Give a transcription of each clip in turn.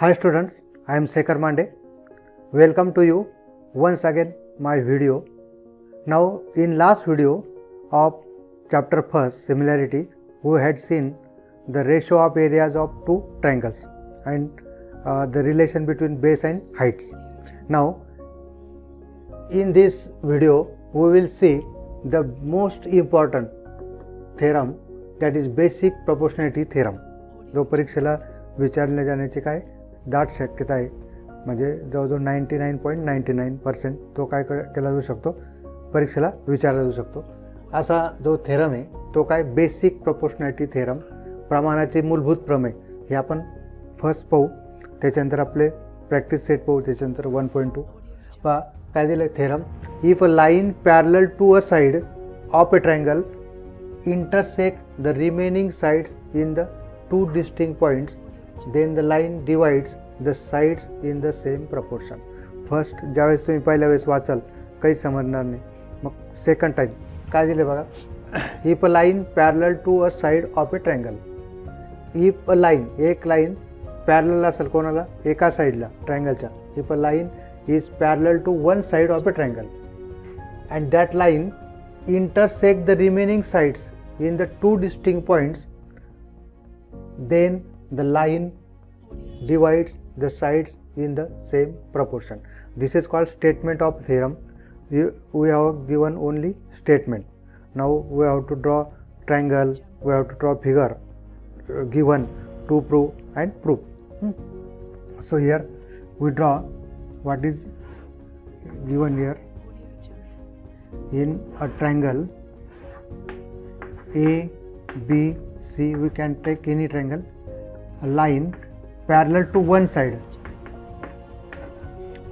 Hi students, I am Sekhar Mande. Welcome to you once again my video. Now in last video of chapter first similarity, we had seen the ratio of areas of two triangles and the relation between base and heights. Now in this video we will see the most important theorem, that is basic proportionality theorem, जो परीक्षेला विचारले जाण्याची काय दाट शक्यता आहे, म्हणजे जवळजवळ 99.99% तो काय केला जाऊ शकतो, परीक्षेला विचारला जाऊ शकतो. असा जो थेरम आहे तो काय बेसिक प्रोपोर्शनॅलिटी थेरम, प्रमाणाचे मूलभूत प्रमेय, हे आपण फर्स्ट पाहू. त्याच्यानंतर आपले प्रॅक्टिस सेट पाहू. त्याच्यानंतर 1.2 पहा काय दिलं theorem. If a line parallel to a side of a triangle intersect the remaining sides in the two distinct points, then the line divides the sides in the same proportion. First ज्यावेळेस तुम्ही पहिल्या वेळेस वाचाल काही समजणार नाही, मग second time काय दिले बघा. If a line parallel to a side of a triangle. If a line, एक लाईन पॅरलल असेल कोणाला, एका साईडला ट्रायंगलच्या. If a line is parallel to one side of a triangle and that line intersect the remaining sides in the two distinct points, then the line divides the sides in the same proportion. This is called statement of theorem. We have given only statement. Now we have to draw triangle, we have to draw figure given to prove and prove. So here we draw what is given here. In a triangle A, B, C, we can take any triangle, a line parallel to one side.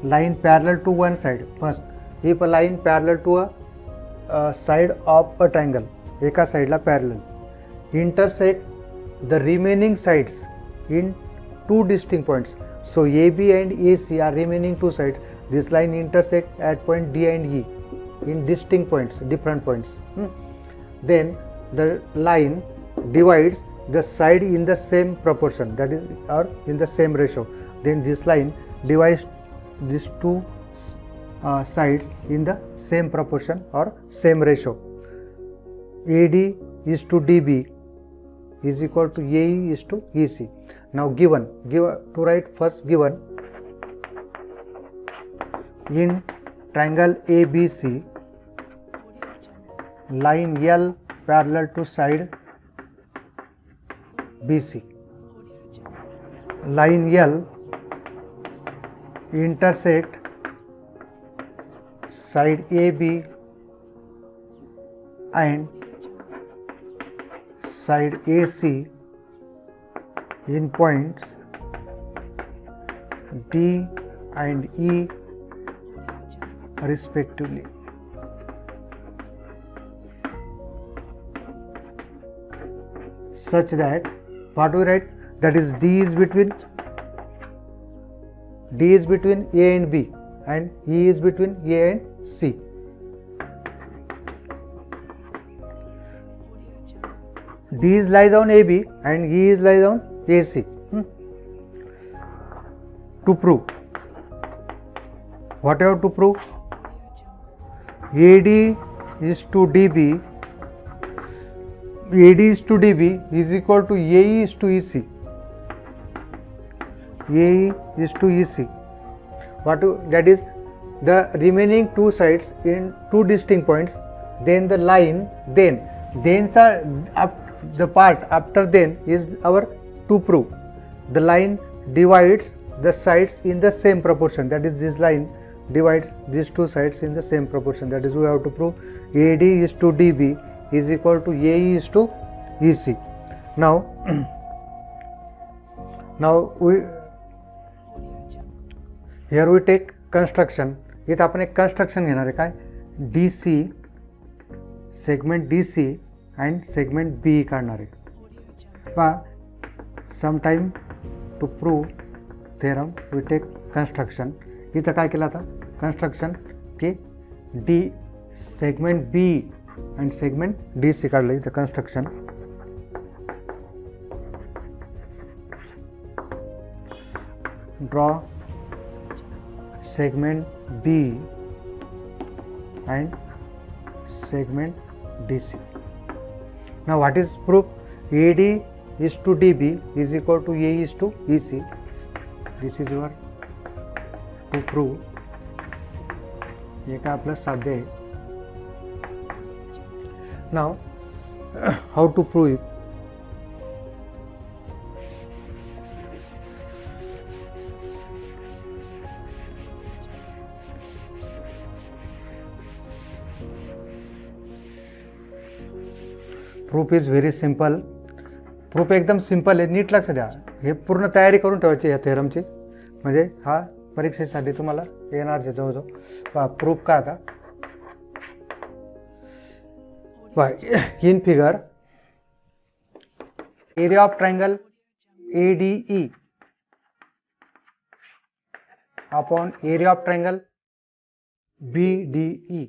Line parallel to one side. First, if a line parallel to a side of a triangle, eka side la parallel, intersect the remaining sides in two distinct points. So AB and AC are remaining two sides. This line intersect at point D and E in distinct points, different points. Then the line divides the side in the same proportion, that is, or in the same ratio. Then this line divides these two sides in the same proportion or same ratio. AD is to DB is equal to AE is to EC. Now given to write first given in triangle ABC, line L parallel to side BC. Line L intersect side AB and side AC in points D and E respectively. Such that what we write, that is D is between A and B and E is between A and C. D is lies on AB and E is lies on AC. To prove, what I have to prove, AD is to DB, AD is to DB is equal to AE is to EC. AE is to EC. That is the remaining two sides in two distinct points. Then the line, then the part after then is our to prove. The line divides the sides in the same proportion. That is, this line divides these two sides in the same proportion. That is, we have to prove AD is to DB is equal to AE is to EC. Now here we take construction. इथं आपण एक construction घेणार आहे काय, DC segment DC and segment B काढणार आहे. पहा, sometime to prove theorem we take construction. इथं काय केलं आता construction की D segment B and segment DC काढलं इथं construction. draw segment B and segment DC. Now what is proof? AD is to DB is equal to A is to EC. This is your to prove. ये का आपलं साध्य आहे. Now how to prove it? Proof is very simple. Proof एकदम simple आहे. NEET लक्ष द्या. हे पूर्ण तयारी करून ठेवायची या थेरमची, म्हणजे हा परीक्षेसाठी तुम्हाला येणार जवळजवळ. प्रूफ काय आता in figure area of triangle ADE upon area of triangle BDE.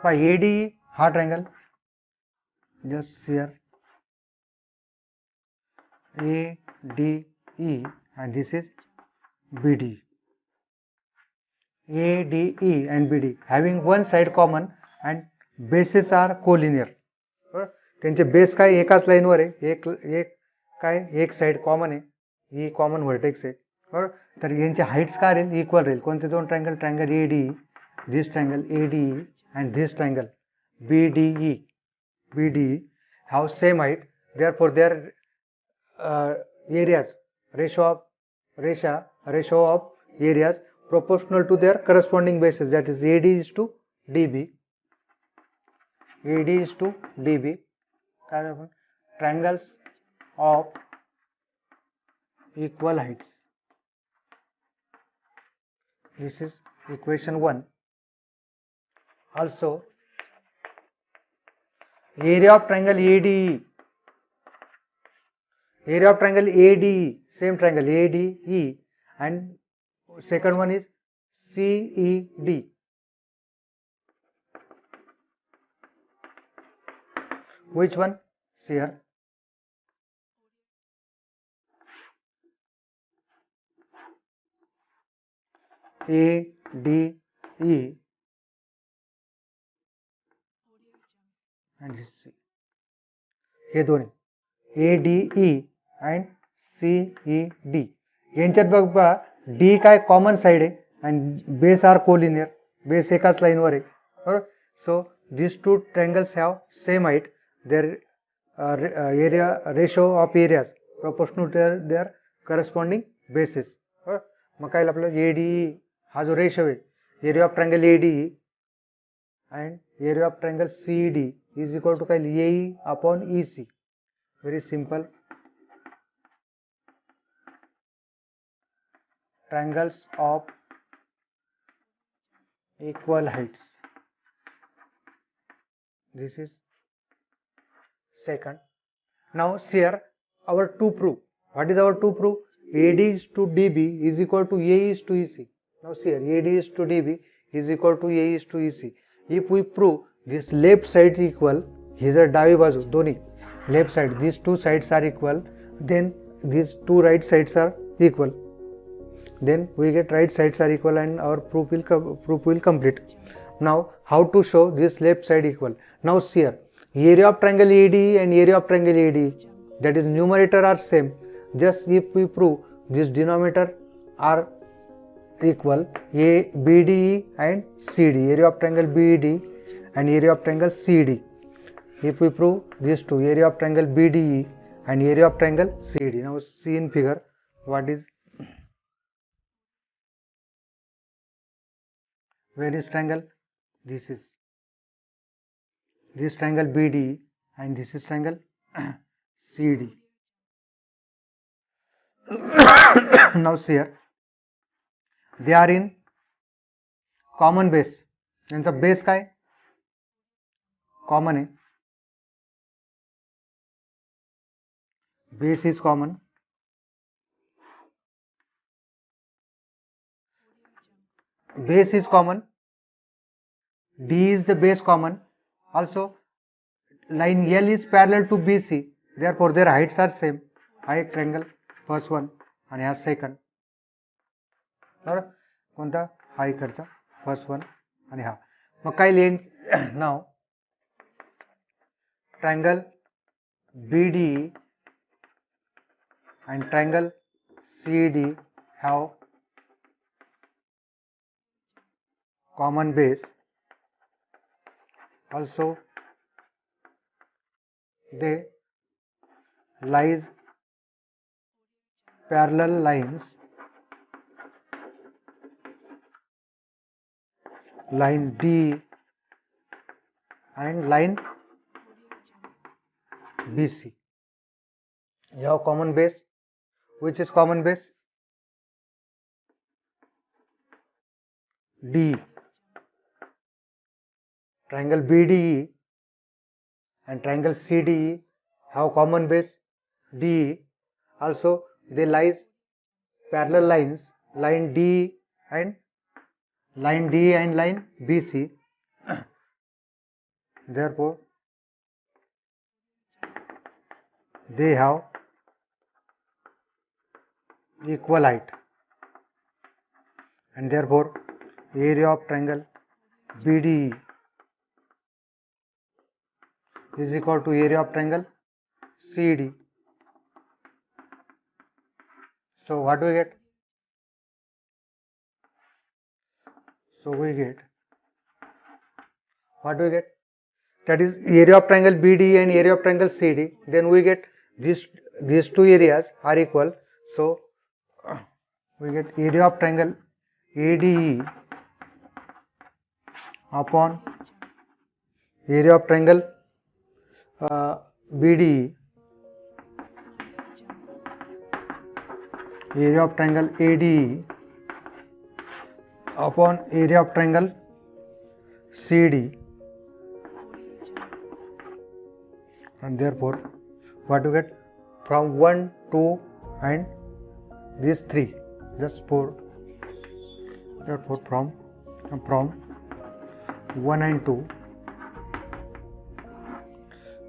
by ADE हा triangle, just here ADE and this is BD. ADE and BD having one side common and bases are collinear. त्यांचे base काय एकाच लाईनवर आहे. एक side common आहे, ही common vertex आहे. बरोबर. तर यांचे हाईट्स काय राहील? इक्वल राहील. कोणते दोन triangle? Triangle ADE, this triangle ADE and this triangle BDE have same height, therefore their areas ratio of areas proportional to their corresponding bases, that is AD is to DB. AD is to DB. Triangles of equal heights. This is equation 1. Also area of triangle ADE, same triangle ADE, and second one is CED. Which one? Here ADE and this C. हे दोन्ही ADE and CED यांच्यात बघा D काय common side आहे and base are collinear. Base एकाच लाईनवर आहे. बरोबर. सो these two triangles have same height, their area ratio of areas proportional to their corresponding bases. बरोबर. मग काय आपलं ADE हा जो रेशो आहे, area of triangle ADE and area of triangle CED is equal to AE upon EC. Very simple. Triangles of equal heights. This is second. Now here our to prove. What is our to prove? AD is to DB is equal to AE is to EC. Now here AD is to DB is equal to AE is to EC. If we prove this left side is equal, here is डावी बाजू दोन्ही left side, these two sides are equal, then these two right sides are equal, then we get right sides are equal and our proof will complete. Now how to show this left side equal? Now see here, area of triangle ADE and area of triangle ADE, that is numerator are same. Just if we prove this denominator are equal, BDE and CD, area of triangle BD and area of triangle CD. If we prove these two, area of triangle BDE and area of triangle CD. Now see in figure what is, where is triangle? This is this triangle BDE and this is triangle CD. Now see here, they are in common base. यांचा base काय? Common आहे. Base is common. Base is common. D is the base common. Also, line L is parallel to BC. Therefore, their heights are same. हा एक triangle first one आणि हा second, बरोबर. कोणता? हा इकडचा फर्स्ट वन आणि हा. मग काय लिहिन? नाव triangle BD and triangle CD have common base. Also, they lies parallel lines, line D and line BC. You have common base. Which is common base? D. Triangle BDE and triangle CDE have common base DE. Also, they lies parallel lines, line D and line BC. Therefore, they have equal height, and therefore area of triangle BDE is equal to area of triangle CD. So what do we get? That is area of triangle BDE and area of triangle CD. Then we get these two areas are equal. So we get area of triangle ADE upon area of triangle BDE. Area of triangle ADE upon area of triangle CD, and therefore what you get? From 1, 2 and these 3, just 4. Therefore from 1 and 2,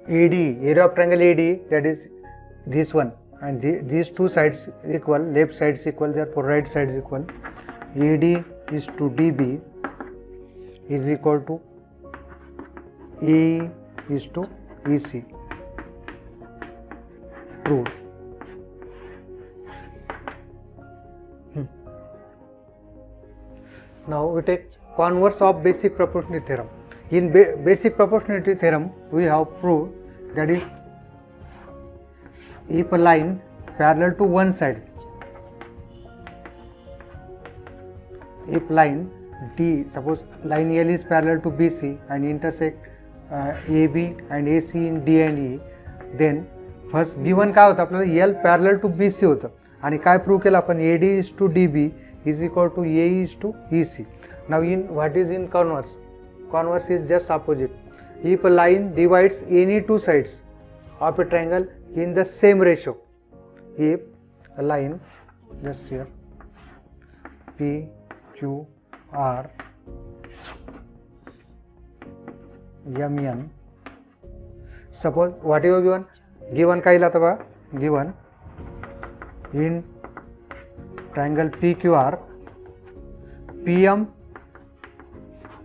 AD, area of triangle AD, that is this one, and these two sides equal, left sides equal, therefore right sides equal. AD is to DB is equal to AE is to EC. True. Now we take converse of basic proportionality theorem. In basic proportionality theorem, we have proved that is, if a line parallel to one side, if line D, suppose line L is parallel to BC and intersect AB and AC in D and E, then first given काय होतं आपल्याला L parallel to BC होतं आणि काय prove केलं आपण? AD is to DB is equal to AE is to EC. Now in what is in converse? Converse is just opposite. If a line divides any two sides of a triangle in the same ratio, if a line, just here, P, Q, R, M, N, suppose what you given? Given काय लाता बा? Given in triangle PQR, PM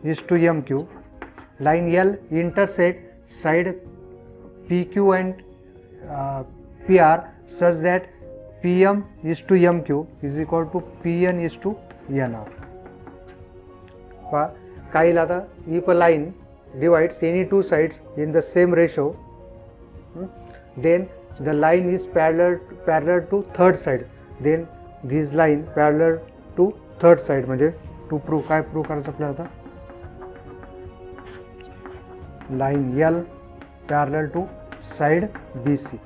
is to MQ, line L intersect side PQ and PR such that PM is to MQ is equal to PN is to NR. काय लाता? If a line divides any two sides in the same ratio, then the line is parallel to third side. Then this line parallel to third side. म्हणजे to prove काय prove करायचं आपल्याला आता? Line L parallel to side BC.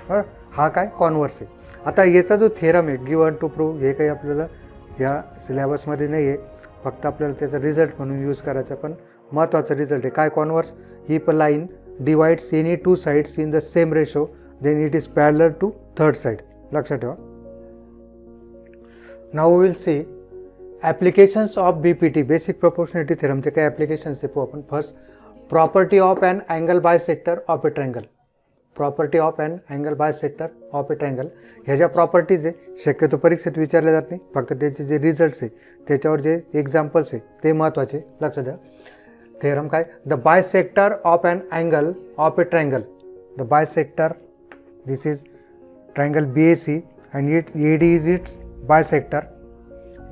बरं, हा काय converse आहे. आता याचा जो थेरम आहे गिव्हन टू प्रूव्ह, हे काही आपल्याला या सिलेबसमध्ये नाही आहे, फक्त आपल्याला त्याचा रिझल्ट म्हणून यूज करायचा. पण महत्त्वाचा रिझल्ट आहे काय? Converse. If a line divides any two sides in the same ratio then it is parallel to third side. लक्षात ठेवा. Now will see applications of BPT, basic proportionality थेरमचे काय ॲप्लिकेशन्स ते पाहू आपण. First, property of an angle bisector of a triangle. Property of an angle bisector of a triangle. ह्या ज्या properties आहे शक्यतो परीक्षेत विचारल्या जात नाही, फक्त त्याचे जे रिझल्ट्स आहे त्याच्यावर जे एक्झाम्पल्स आहे ते महत्त्वाचे लक्षात द्या. थेरम काय, the bisector of an angle of a triangle, the bisector, this is triangle BAC and AD is its bisector,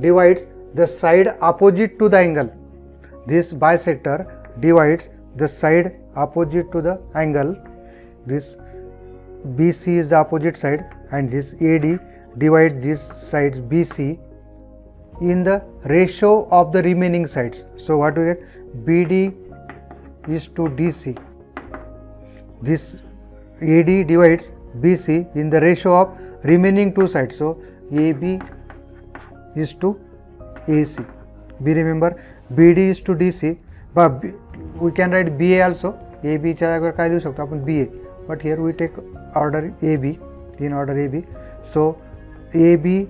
divides the side opposite to the angle. This bisector divides the side opposite to the angle. This BC is the opposite side and this AD divides these sides BC in the ratio of the remaining sides. So what we get, BD is to DC. This AD divides BC in the ratio of remaining two sides. So AB is to AC. Be remember BD is to DC, but we can write BA also. AB च्या जागेवर काय लिहू शकतो आपण BA, but here we take order AB, in order AB. So AB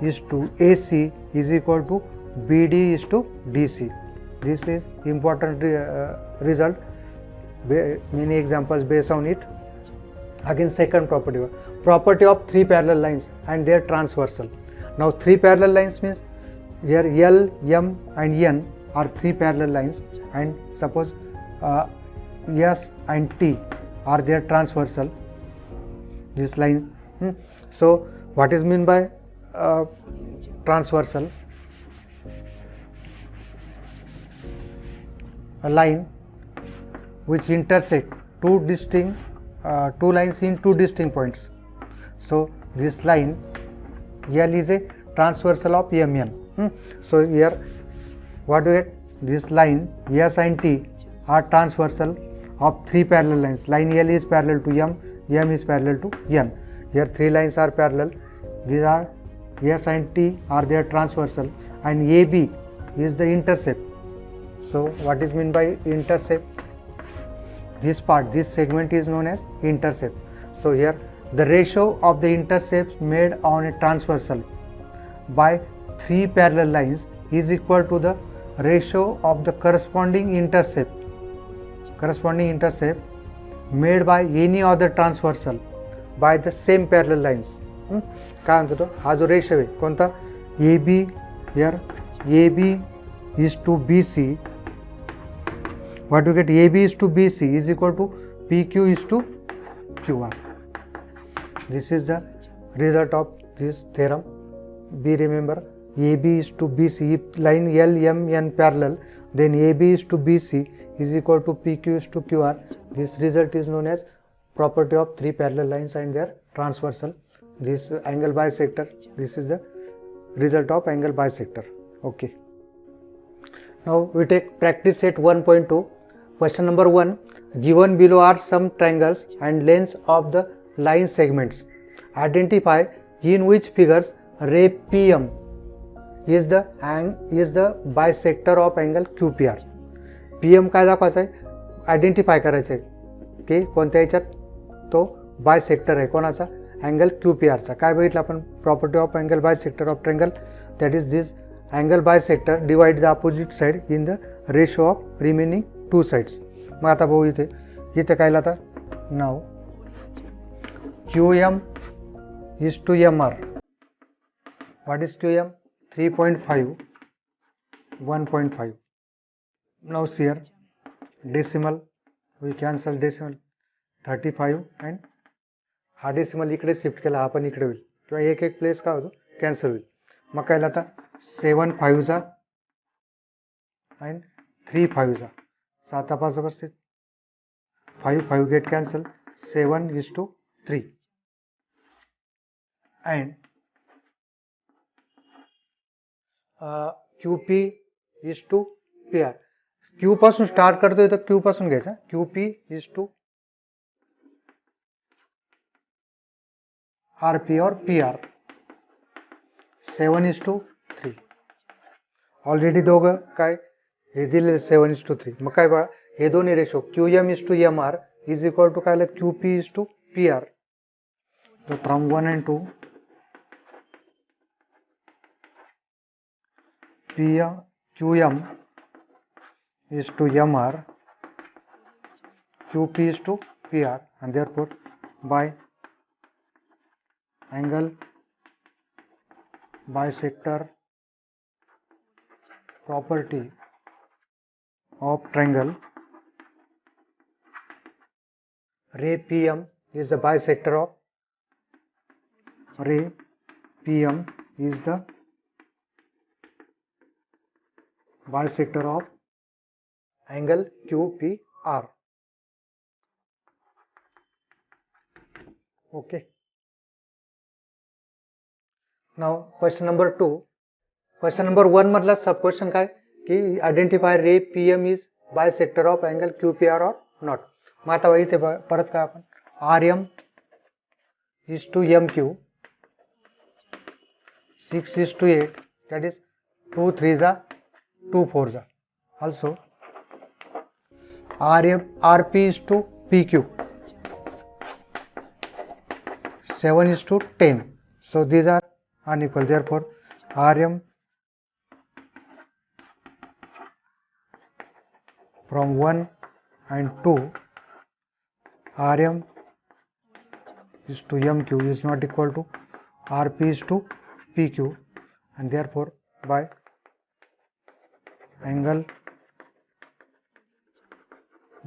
is to AC is equal to BD is to DC. This is important result. Many examples based on it. Again, second property of three parallel lines and their transversal. Now three parallel lines means here L, M and N are three parallel lines, and suppose S and T are their transversal, this line. So what is mean by transversal? A line which intersect two lines in two distinct points. So this line L is a transversal of MN. So here what do we get? This line S and T are transversal of three parallel lines. Line L is parallel to M, M is parallel to N. Here three lines are parallel. These are S and T are their transversal, and AB is the intercept. So what is meant by intercept? This part, this segment is known as intercept. So here the ratio of the intercepts made on a transversal by three parallel lines is equal to the ratio of the corresponding intercept made by any other transversal by the same parallel lines. काय म्हणतो तो, हा जो ratio आहे कोणता, AB, here AB is to BC. What we get, AB is to BC is equal to PQ is to QR. This is the result of this theorem. Be remember, AB is to BC, if line L, M, N parallel, then AB is to BC is equal to PQ is to QR. This result is known as property of three parallel lines and their transversal. This angle bisector, this is the result of angle bisector. Okay. Now we take practice set 1.2. Question number 1, given below are some triangles and lengths of the line segments. Identify in which figures ray PM is the bisector of angle QPR. PM काय दाखवायचं आहे, identify करायचं आहे की कोणत्या ह्याच्यात तो bisector आहे, कोणाचा, अँगल QPRचा. काय बघितलं आपण, property of angle bisector of triangle, that is this angle bisector divide the opposite side in the ratio of remaining two sides. मग आता भाऊ इथे काय आता, नाव QM is to MR. What is QM? 3.5, 1.5. Now here decimal, we cancel decimal 35 and हा decimal इकडे shift केला, हा पण इकडे होईल किंवा एक एक प्लेस काय होतो कॅन्सल होईल. मग काय आता 7 5 and 3 5 7 5 बसते, 5 5 get cancel, 7 is to 3 and QP is to PR. Q पासून स्टार्ट करतोय तर Q पासून घ्यायचा, QP is to RP और PR. 7 is to 3. ऑलरेडी दोघं काय हे दिलेले 7 is to 3. मग काय बघा हे दोन्ही ratio QM is to MR is equal to काय QP is to PR. So from 1 and 2 QM is to MR, QP is to PR, and therefore by angle bisector property of triangle, ray PM is the bisector of angle QPR. Okay. Now question number 2. Question number 1 मतलब सब question का है कि identify रे PM is bisector of angle QPR और not. मग आता इथे परत काय आपण RM is to MQ, 6 is to 8, that is 2 3s are 2 4s are. Also RP is to PQ, 7 is to 10. So these are unequal. Therefore RM from 1 and 2, RM is to MQ is not equal to RP is to PQ, and therefore by angle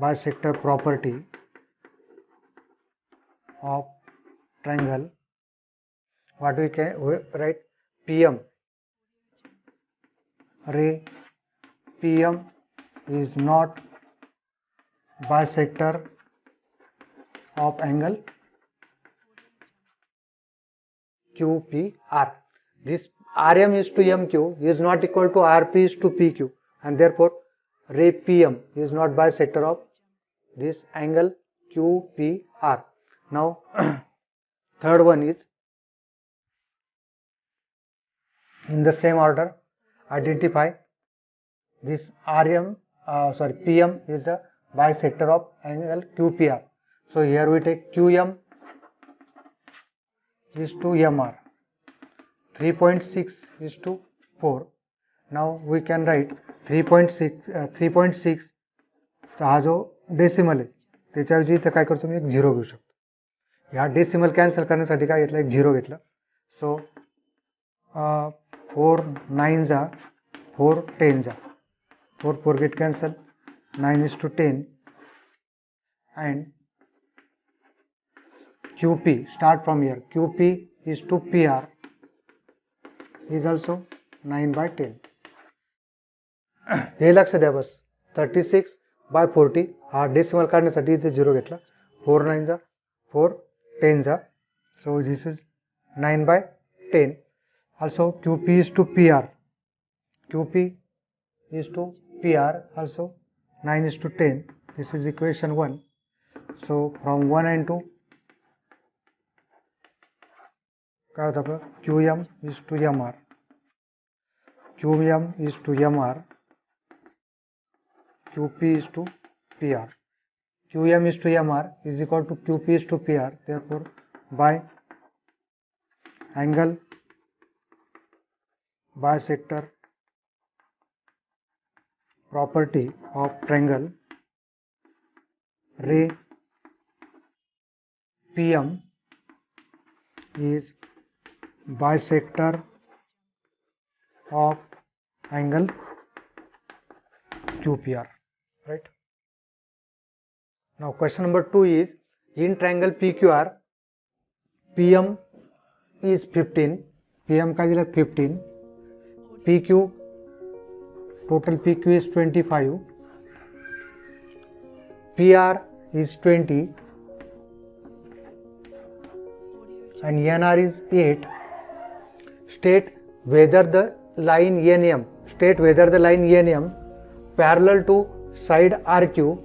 bisector property of triangle, what we can write, PM, ray PM is not bisector of angle QPR. This RM is to MQ is not equal to RP is to PQ, and therefore ray PM is not bisector of this angle QPR. Now third one is in the same order, identify this PM is the bisector of angle QPR. So here we take QM is to MR, 3.6 is to 4. Now we can write 3.6 हा जो decimal आहे त्याच्याऐवजी इथे काय करतो मी एक 0 घेऊ शकतो. ह्या डेसिमल कॅन्सल करण्यासाठी काय घेतलं, एक 0 घेतलं. सो 4 9 जा 4 10 जा 4 4 get cancel, 9 is to 10, and QP, start from here, QP is to PR is also 9 by 10. हे लक्ष द्या बस. 36 by 40 हा डेसिमल काढण्यासाठी इथे 0 घेतला. 4 9 जा 4 10 जा, so this is 9 by 10. Also QP is to PR, QP is to PR also 9 is to 10. This is equation 1. So from 1 and 2 काय होतं आपलं, QM is to MR, QM is to MR, QP is to PR. QM is to MR is equal to QP is to PR. Therefore by angle bisector property of triangle, ray PM is bisector of angle QPR, right? Now question number 2 is, in triangle PQR, PM is 15, PM का दिला 15, PQ, total PQ is 25, PR is 20, and NR is 8. State whether the line NM parallel to side RQ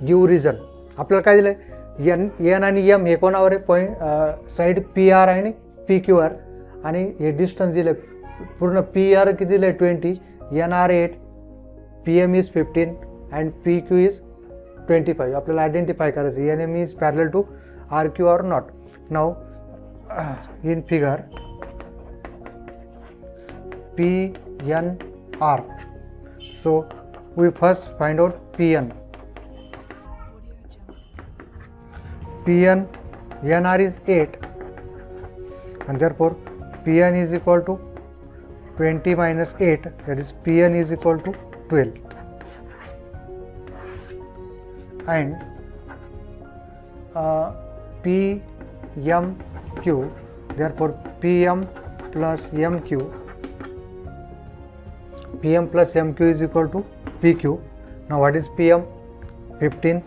give reason. आपल्याला काय दिलंय, N आणि M हे कोणावर आहे, point side PR आणि PQR, आणि हे डिस्टन्स दिले पूर्ण. PR किती दिले 20, NR 8, PM is 15 and PQ is 25. आपल्याला आयडेंटिफाय करायचं NM is parallel to RQ or not. Now in figure PNR, so we first find out PN. Pn, Nr is 8 and therefore Pn is equal to 20 minus 8, that is Pn is equal to 12, and Pmq, therefore Pm plus Mq, Pm plus Mq is equal to Pq. Now what is Pm? 15,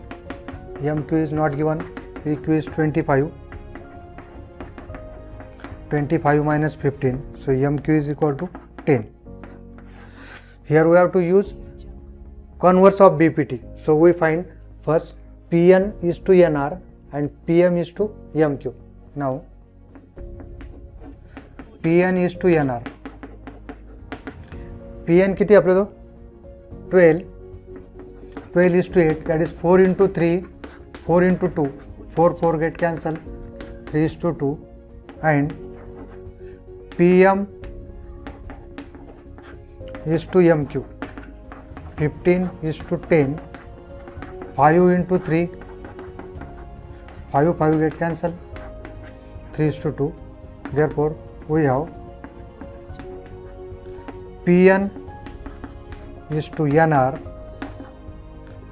Mq is not given, Pq is 25, 25 minus 15, so Mq is equal to 10. Here we have to use converse of BPT. So we find first Pn is to Nr and Pm is to Mq. Now Pn is to Nr. Pn किती आपले तो 12, 12 is to 8, that is 4 into 3, 4 into 2, 4 get cancel, 3 is to 2, and Pm is to Mq, 15 is to 10, 5 into 3, 5 get cancel, 3 is to 2, therefore we have Pn is to Nr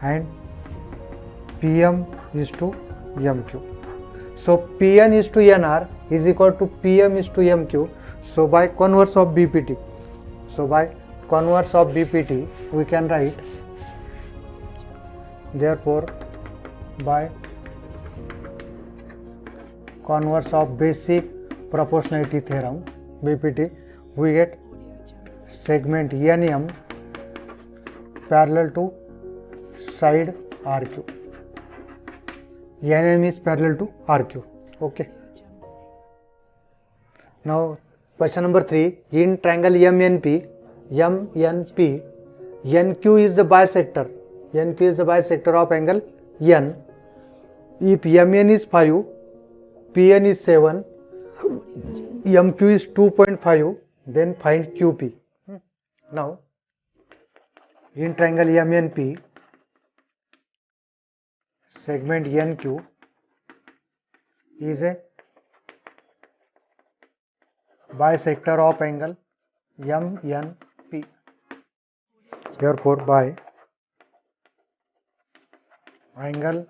and Pm is to Mq. So Pn is to Nr is equal to Pm is to Mq. So by converse of BPT, we can write, therefore by converse of basic proportionality theorem BPT, we get segment Nm parallel to side RQ. Nm is parallel to RQ. Okay. Now question number 3, in triangle MNP, NQ is the bisector. NQ is the bisector of angle N. If Mn is 5, Pn is 7, Mq is 2.5, then find QP. Now in triangle MNP, segment NQ is a bisector of angle MNP. Therefore by angle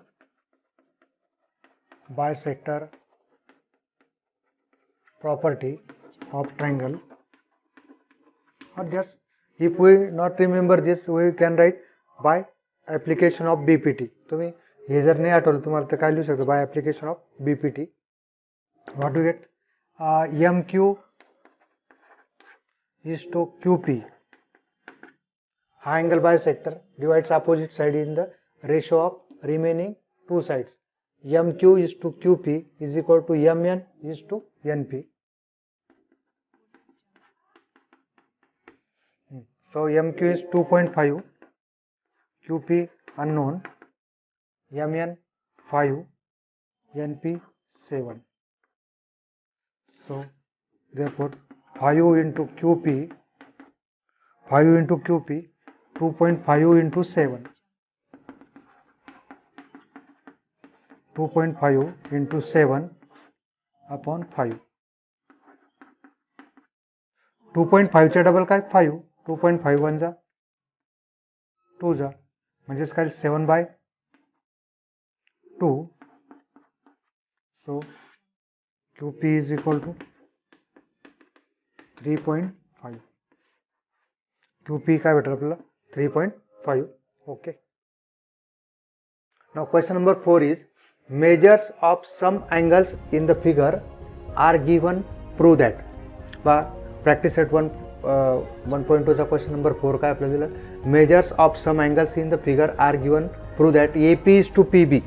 bisector property of triangle, or just if we not remember this, we can write by application of BPT. तुम्ही हे जर नाही आठवलं तुम्हाला तर काय लिहू शकतो, by application of BPT. What do you get? MQ is to QP. Angle bisector divides opposite side in the ratio of remaining two sides. MQ is to QP is equal to Mn is to NP. So MQ is 2.5, QP unknown, Mn 5, NP 7. So therefore 5 into QP, 2.5 into 7, 2.5 into 7 upon 5. 2.5 चा double काय 5, 2.5 1 जा 2 जा, म्हणजेच काय 7/2. So QP is equal to 3.5. QP काय भेटेल आपल्याला 3.5. Okay. Now question number 4 is, measures of some angles in the figure are given, prove that. Practice set 1.2 चा question number 4 काय आपल्याला दिलं, measures of some angles in the figure are given, prove that AP is to PB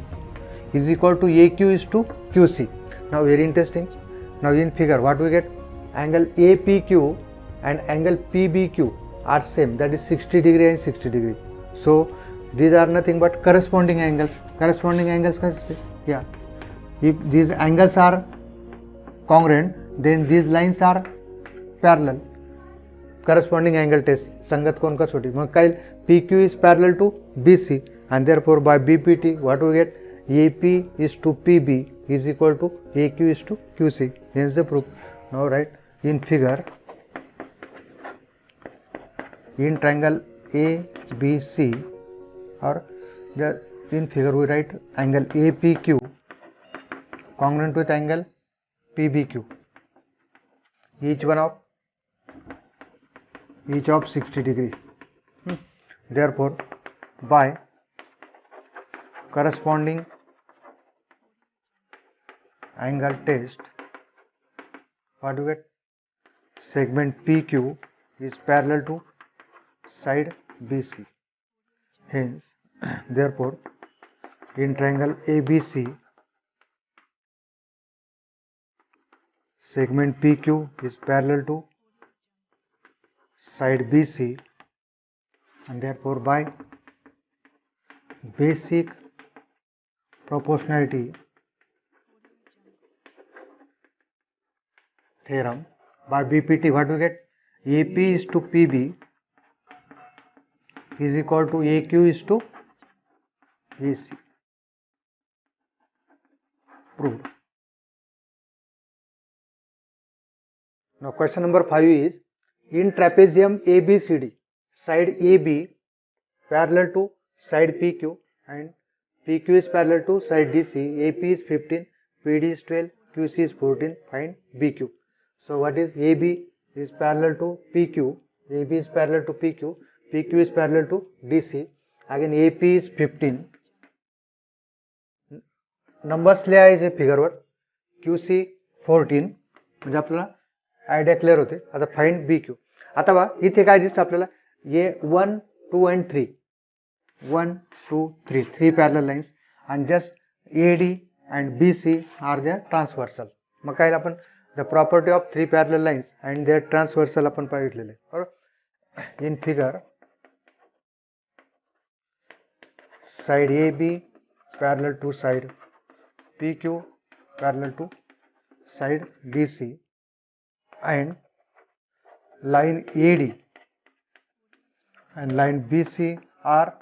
is equal to AQ is to QC. Now very interesting. Now in figure what we get, angle APQ and angle PBQ are same, that is 60 degree and 60 degree. So these are nothing but corresponding angles. Corresponding angles, yeah. If these angles are congruent, then these lines are parallel. Corresponding angle test. संगत कौन का छोटी, मग काय PQ is parallel to BC, and therefore by BPT what we get, AP is to PB is equal to AQ is to QC. Hence the proof. Now write in figure, in triangle ABC, or in figure we write angle APQ congruent with angle PBQ, each of 60 degree. Therefore, by corresponding angle test, what do you get? Segment PQ is parallel to side BC. Hence, therefore, in triangle ABC, segment PQ is parallel to side BC, and therefore by basic proportionality theorem, by BPT, what do we get? AP is to PB is equal to AQ is to AC. Proved. Now question number 5 is, in trapezium ABCD, side AB parallel to side PQ and PQ is parallel to side DC, AP is 15, PD is 12, QC is 14, find BQ. So what is AB is parallel to PQ, AB is parallel to PQ, PQ is parallel to DC, again AP is 15, numbers लिहा आहे फिगरवर, QC 14, म्हणजे आपल्याला idea clear होते. आता find BQ. आता बघा इथे काय दिसतं आपल्याला, ये 1, 2 and 3, 1, 2, 3, 3 parallel lines, and just AD and BC are their transversal. मग काय आपण the property of 3 parallel lines and their transversal आपण पाहिलेले बरोबर. In figure, side AB parallel to side PQ parallel to side DC, and line AD and line BC are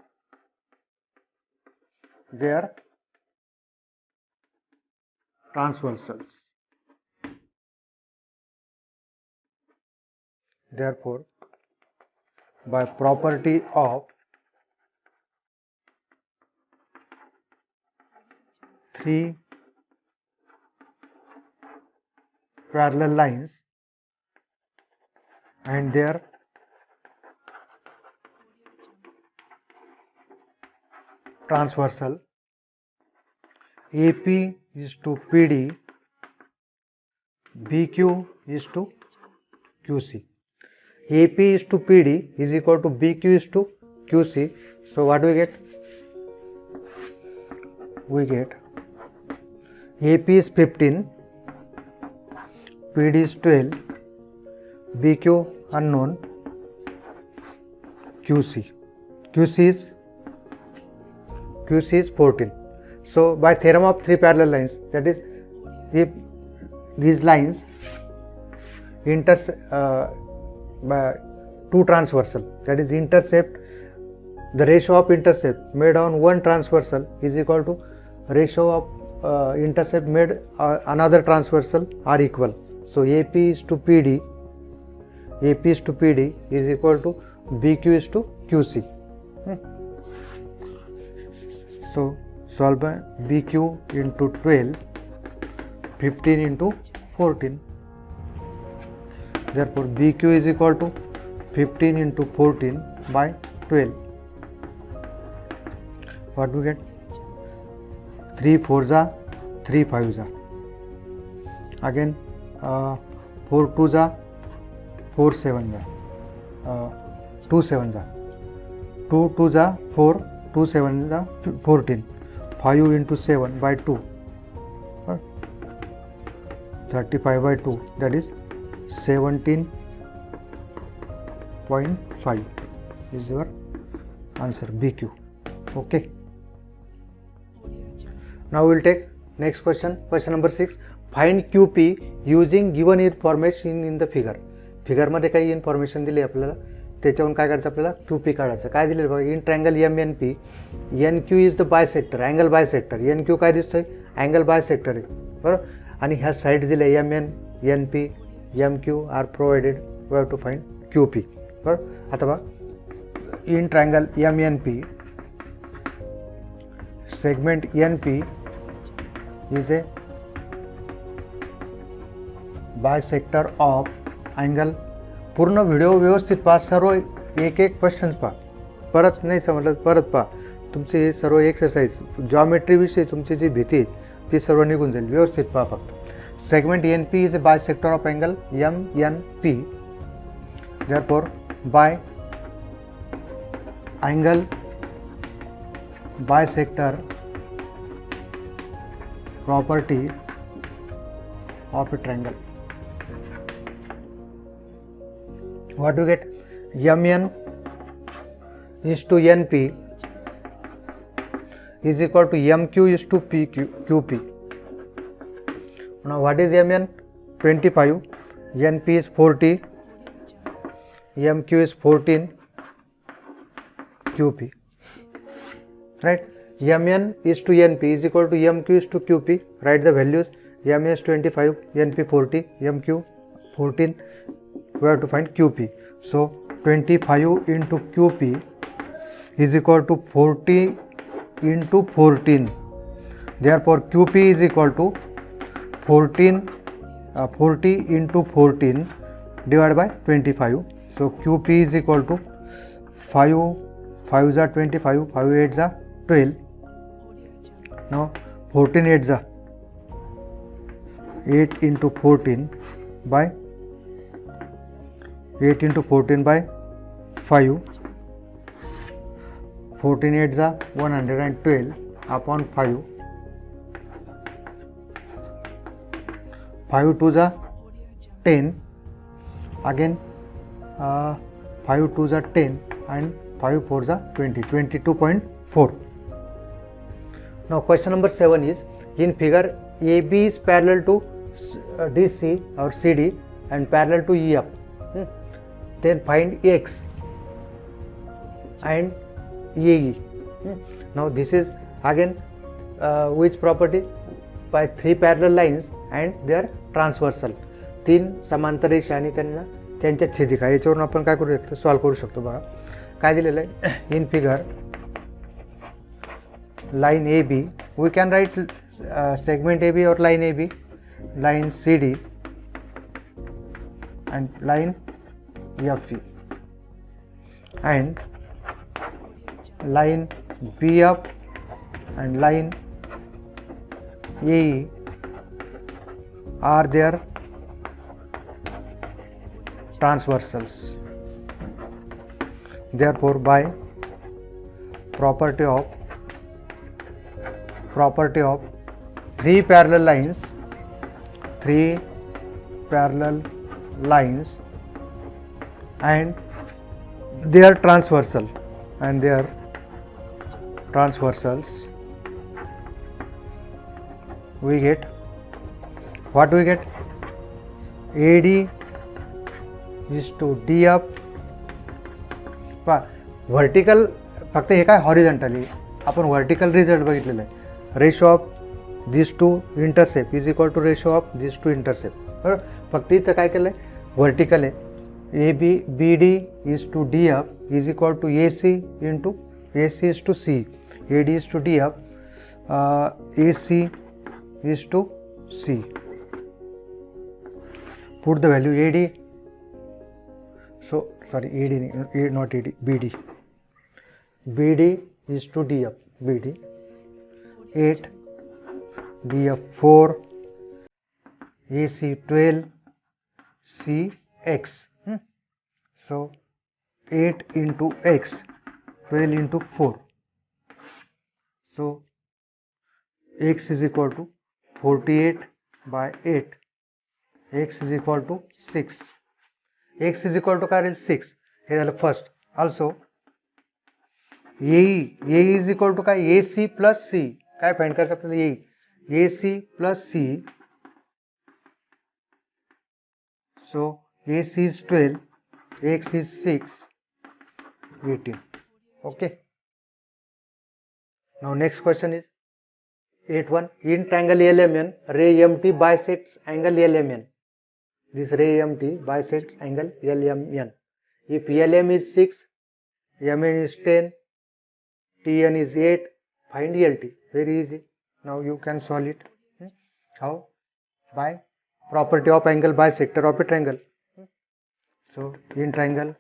their transversals. Therefore, by property of 3 parallel lines and their transversal, AP is to PD, BQ is to QC. AP is to PD is equal to BQ is to QC. So what do we get? We get AP is 15, PD is 12, BQ unknown, QC is 14. So by theorem of 3 parallel lines, that is, if these lines by 2 transversal, that is intercept, the ratio of intercept made on one transversal is equal to ratio of intercept made another transversal are equal. So AP is to PD is equal to BQ is to QC. So solve by BQ into 12, 15 into 14. Therefore BQ is equal to 15 into 14 by 12. What do we get? 3 4s are 3 5s are. Again 4 2s are 4 7s are. 2 7s are. 2 2s are 4, 2 7s are 14. 5 into 7 by 2. 35 by 2, that is 17.5 is your answer, BQ. Okay. Now we will take next question, question number 6. Find QP using given information in the figure. Figure मध्ये काही information दिली आपल्याला, त्याच्यावरून काय करायचं आपल्याला Q P काढायचं. काय दिलेलं बघा, in triangle M N P N Q is the bisector, angle bisector. N Q काय दिसतोय, अँगल बायसेक्टर आहे, बरोबर. आणि ह्या साईड दिल्या M N, N P, M Q are provided, we have to find Q P, बरोबर. आता बघा, in triangle M N P segment N P is a bisector of angle. पूर्ण व्हिडिओ व्यवस्थित पहा, सर्व एक एक क्वेश्चन्स पहा, परत नाही समजलं परत पहा. तुमची सर्व एक्सरसाइज जॉमेट्रीविषयी तुमची जी भीती आहे ती सर्व निघून जाईल, व्यवस्थित पहा फक्त. Segment N P is a bisector of angle M N P. Therefore by angle bisector property of a triangle, what do you get? Mn is to np is equal to mq is to qp. Now what is Mn? 25, np is 40, mq is 14, qp, right? Mn is to np is equal to mq is to qp. Write the values. M is 25, np 40, mq 14. We have to find qp. So 25 into qp is equal to 40 into 14. Therefore qp is equal to 40 into 14 divided by 25. So qp is equal to 5 5s are 25, 5 8s are 12. Now 14 8s are 8 into 14 by 8 into 14 by 5. 14 8s are 112 upon 5. 5 2s are 10. Again 5 2s are 10 and 5 4s are 20. 22.4. Now question number 7 is, in figure AB is parallel to DC or CD and parallel to EF. Then find X and AE. Now this is again which property? By three parallel lines and they are transversal. तीन समांतर रेषा आणि त्यांच्या छेदिका, याच्यावरून आपण काय करू शकतो, सॉल्व करू शकतो. बघा काय दिलेलं आहे in figure. line AB, we can write segment AB or line AB, line CD and line FE, and line BF and line AE are their transversals. Therefore by property of three parallel lines and their transversals, we get, what do we get? AD is to DF. Vertical फक्त हे काय horizontally, आपण vertical result बघितलेला आहे. Ratio of this two intercept is equal to ratio of this two intercept, बरोबर. फक्त इथं काय केलं आहे, वर्टिकल आहे. BD is to DF is equal to AC into AC is to C, AD is to DF, AC is to C. Put the value AD, so sorry AD not AD, BD is to DF, BD 8, DF 4, AC 12, C X. So 8 into X, 12 into 4. So X is equal to 48 by 8. X is equal to 6. X is equal to काय राहील 6. हे झालं first. Also AE is equal to काय AC plus C. काय find करायचं आपल्याला AE, AC plus C. So AC is 12, X is 6, 18. Okay. Now next question is 8.1. In triangle LMN, ray MT bisects angle LMN. This ray MT bisects angle LMN. If LM is 6, MN is 10, TN is 8, find LT. Very easy. Now you can solve it. How? By property of angle bisector of a triangle. So in triangle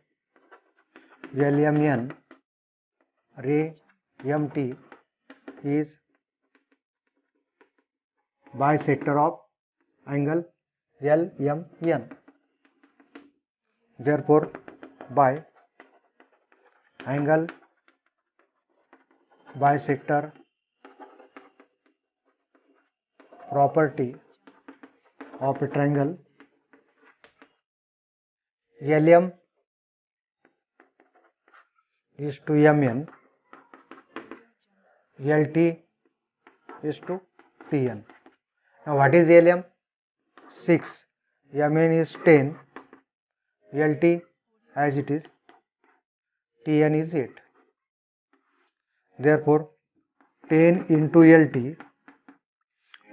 LMN, ray MT is bisector of angle LMN. Therefore, by angle bisector property of a triangle LM is to MN, LT is to TN. Now what is LM? 6, MN is 10, LT as it is, TN is 8. Therefore 10 into LT,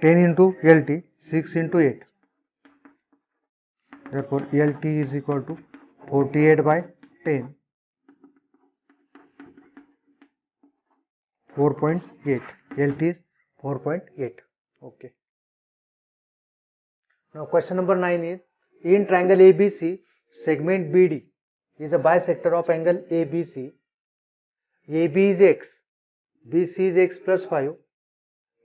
10 into LT, 6 into 8. Therefore LT is equal to 48 by 10, 4.8. LT is 4.8. Okay. Now question number 9 is, in triangle ABC, segment BD is a bisector of angle ABC. AB is x, BC is x plus 5,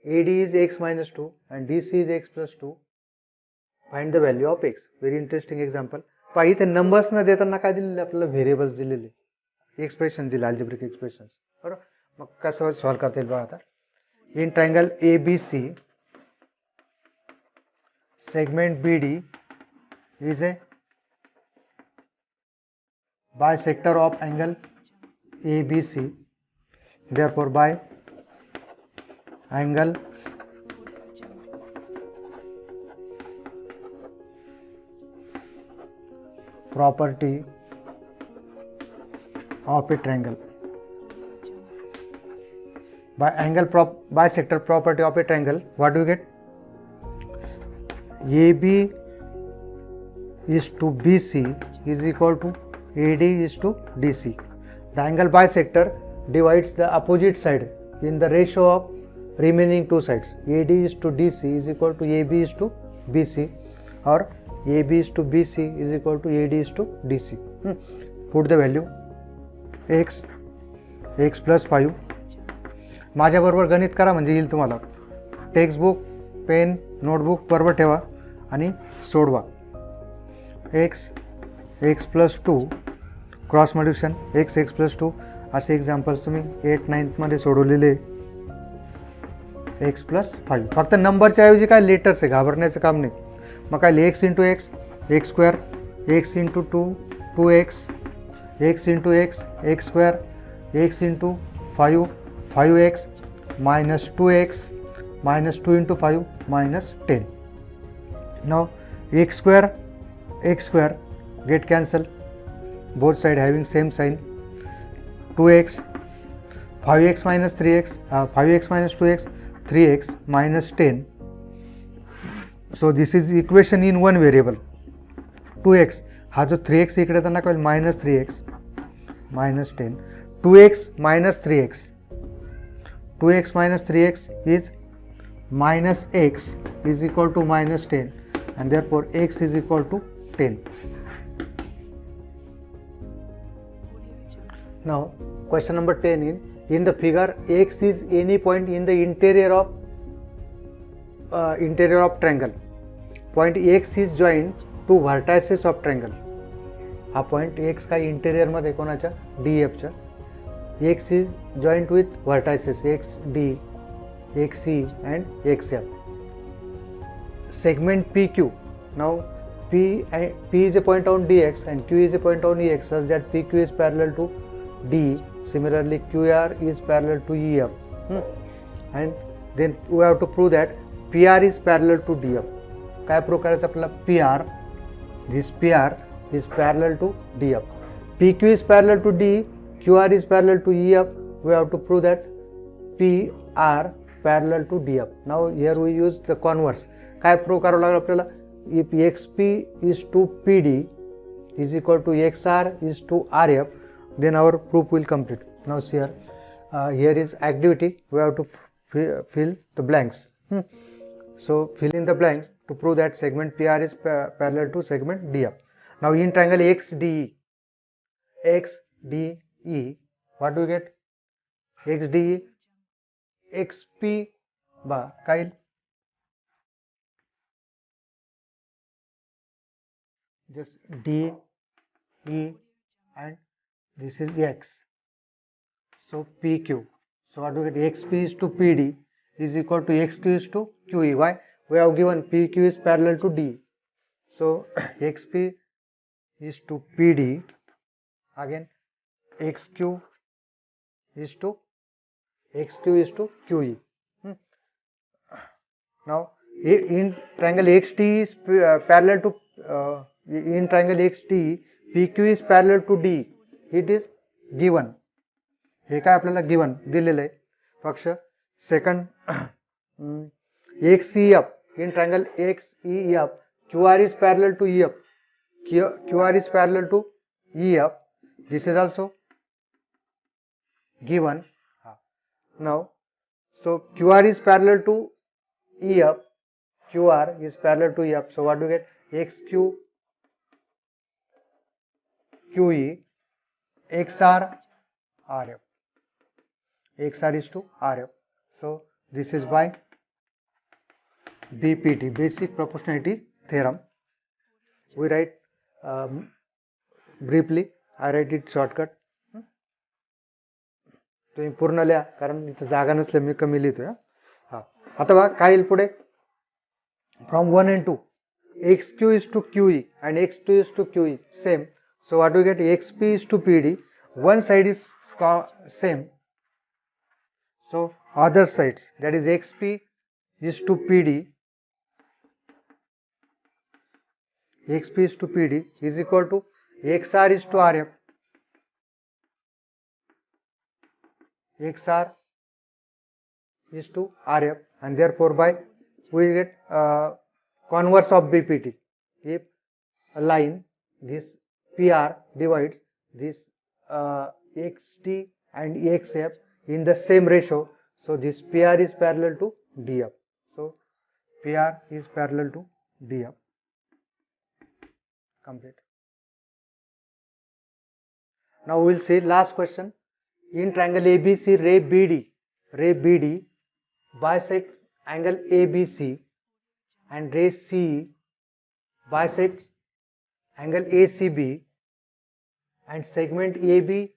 AD is x minus 2 and DC is x plus 2. Find the value of x. Very interesting example. पहा इथे numbers न देताना काय दिलेले आपल्याला variables दिलेले, expression दिले, algebraic expressions. बरोबर. मग कसं सॉल्व करता येईल बघा आता. इन triangle ABC, segment BD is a bisector of angle ABC. Therefore by angle property of a triangle, by angle bisector property of a triangle, what do you get? AB is to BC is equal to AD is to DC. The angle bisector divides the opposite side in the ratio of remaining two sides. AD is to DC is equal to AB is to BC, or AB is to BC is equal to AD is to DC. Put the value x plus 5. माझ्याबरोबर गणित करा म्हणजे येईल तुम्हाला. Textbook, pen, notebook बरोबर ठेवा आणि सोडवा. x plus 2 cross multiplication x plus 2 असे एक्झाम्पल्स तुम्ही 8th 9th मध्ये सोडवलेले. x प्लस 5 फक्त नंबरच्या ऐवजी काय लेटर्स आहे, घाबरण्याचं काम नाही. मग काय x into x, x square, x into 2, 2x, x into x, x square, x into 5, 5x minus 2x minus 2 into 5 minus 10. Now x square get cancel, both side having same sign. 2x, 5x minus 3x, 5x minus 2x, 3x minus 10. So this is equation in one variable. 2x हा जो 3x इकडे त्यांना कळेल minus 3x minus 10. 2x minus 3x, 2x minus 3x is minus x is equal to minus 10, and therefore x is equal to 10. Now question number 10 in the figure x is any point in the interior of triangle. Point x is joined to vertices of triangle. हा point x का interior मध्ये कोणाच्या DF च्या. X is joined with vertices XD, XE and XF. Segment PQ. Now P is a point on DX and Q is a point on EX such that PQ is parallel to D. Similarly QR is parallel to EF. And then we have to prove that PR is parallel to DF. काय prove करायचं आपल्याला? PR, this PR is parallel to DF. PQ is parallel to D, QR is parallel to EF, we have to prove that PR parallel to DF. Now here we use the converse. काय prove करावं लागेल आपल्याला? If XP is to PD is equal to XR is to RF, then our proof will complete. Now see here, here is activity, we have to fill the blanks. So fill in the blanks to prove that segment PR is parallel to segment DF. Now in triangle XDE, what do you get? XDE, XP ba काय? Just D, E and this is X. So PQ. So what do we get? XP is to PD is equal to XQ is to QE. Why? We have given PQ is parallel to D. So XP is to PD, again XQ is to QE. Now in triangle XT is parallel to in triangle XT, PQ is parallel to D. It is given. हे काय आपल्याला given दिलेलं आहे. पक्ष second XEF in triangle XEF, QR is parallel to EF, QR is parallel to EF, this is also given. Now so QR is parallel to EF, QR is parallel to EF, so what do you get? XQ QE XR RF, XR is to RF. So this is by BPT, basic proportionality theorem. We write briefly, I write it shortcut. तुम्ही पूर्ण लिहा कारण इथं जागा नसल्या मी कमी लिहितोय. आता बघा काय येईल पुढे, from 1 and 2 XQ is to QE and X2 is to QE same. So what do you get? XP is to PD, one side is same, so other sides, that is XP is to PD, XP is to PD is equal to XR is to RF, XR is to RF, and therefore by we get converse of BPT. If a line, this PR divides this XT and XF in the same ratio, so this PR is parallel to DF. So PR is parallel to DF. Complete. Now we will see last question. In triangle ABC, ray BD bisects angle ABC, and ray CE bisects angle ACB, and segment AB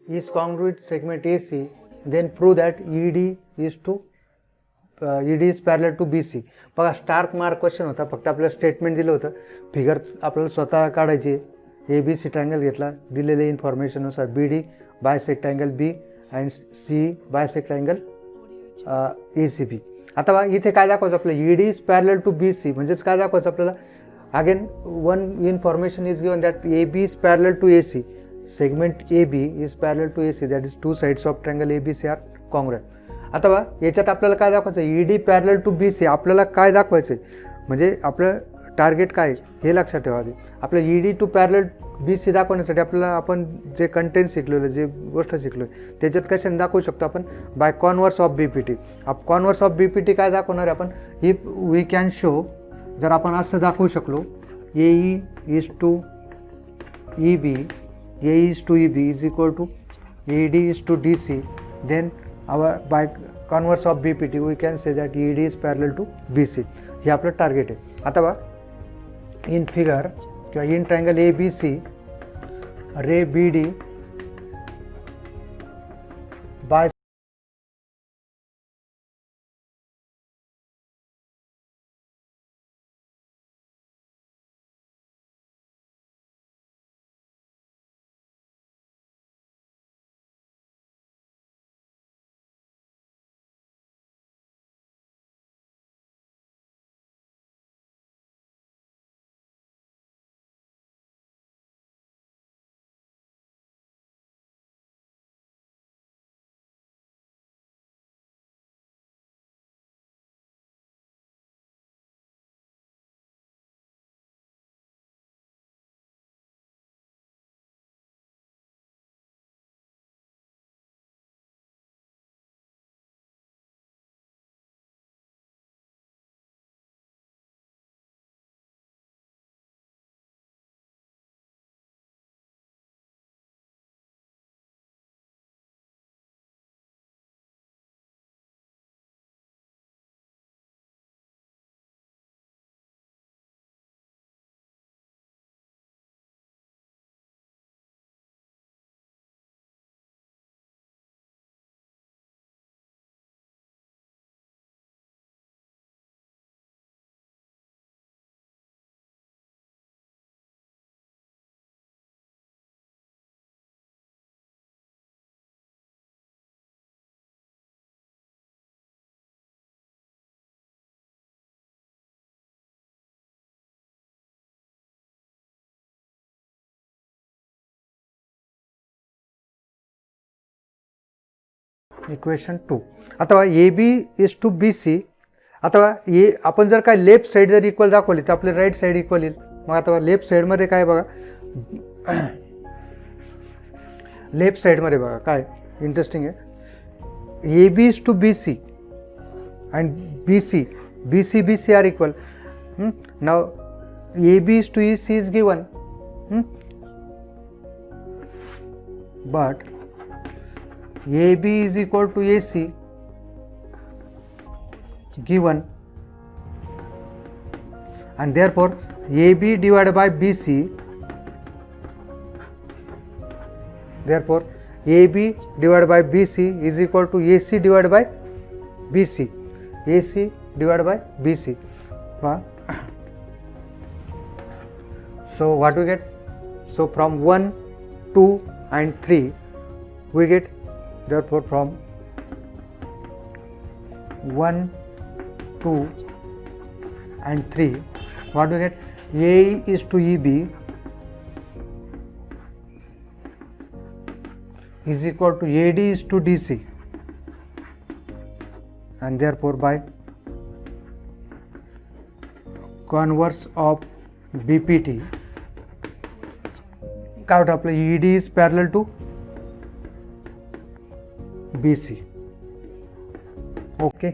is congruent with segment AC, then prove that ED is parallel to BC. बघा Stark mark question होता, फक्त आपल्याला statement दिलं होतं, figure आपल्याला स्वतः काढायची. ABC triangle घेतला, दिलेले इन्फॉर्मेशननुसार BD bisect angle B and CE bisect angle ACB. आता बघा इथे काय दाखवायचं आपल्याला, ED is parallel to BC, म्हणजेच काय दाखवायचं आपल्याला, again one information is given that AB is parallel to AC, segment AB is parallel to AC, that is two sides of triangle ABC are congruent. आता बघा याच्यात आपल्याला काय दाखवायचं, ED पॅरलल टू BC, आपल्याला काय दाखवायचं म्हणजे आपलं टार्गेट काय हे लक्षात ठेवा. आधी आपलं ED टू पॅरलल BC दाखवण्यासाठी आपल्याला आपण जे कंटेंट शिकलेलं, जे गोष्ट शिकलो त्याच्यात कशाने दाखवू शकतो आपण, by converse of BPT. Converse of BPT काय दाखवणार आहे आपण, इफ वी कॅन शो, जर आपण असं दाखवू शकलो, AE is to EB, A is to EB is equal to ED is to DC, then our by converse of BPT we can say that ED is parallel to BC. हे आपलं target आहे. आता बघा in figure किंवा in triangle ABC ray BD by equation 2. अथवा A B is to B C, अथवा A आपण जर काय लेफ्ट साईड जर इक्वल दाखवली तर आपले राईट साईड इक्वल येईल. मग आता लेफ्ट साईडमध्ये काय बघा, लेफ्ट साईडमध्ये बघा काय इंटरेस्टिंग आहे, A B is to B C and B C are equal. नाव A B is to E C is given, but AB is equal to AC given, and therefore AB divided by BC, therefore AB divided by BC is equal to AC divided by BC, AC divided by BC. So what we get? So from 1, 2 and 3 we get, therefore from 1, 2 and 3 what we get, A is to EB is equal to AD is to DC, and therefore by converse of BPT काय होतं आपलं, ED is parallel to BC. Okay.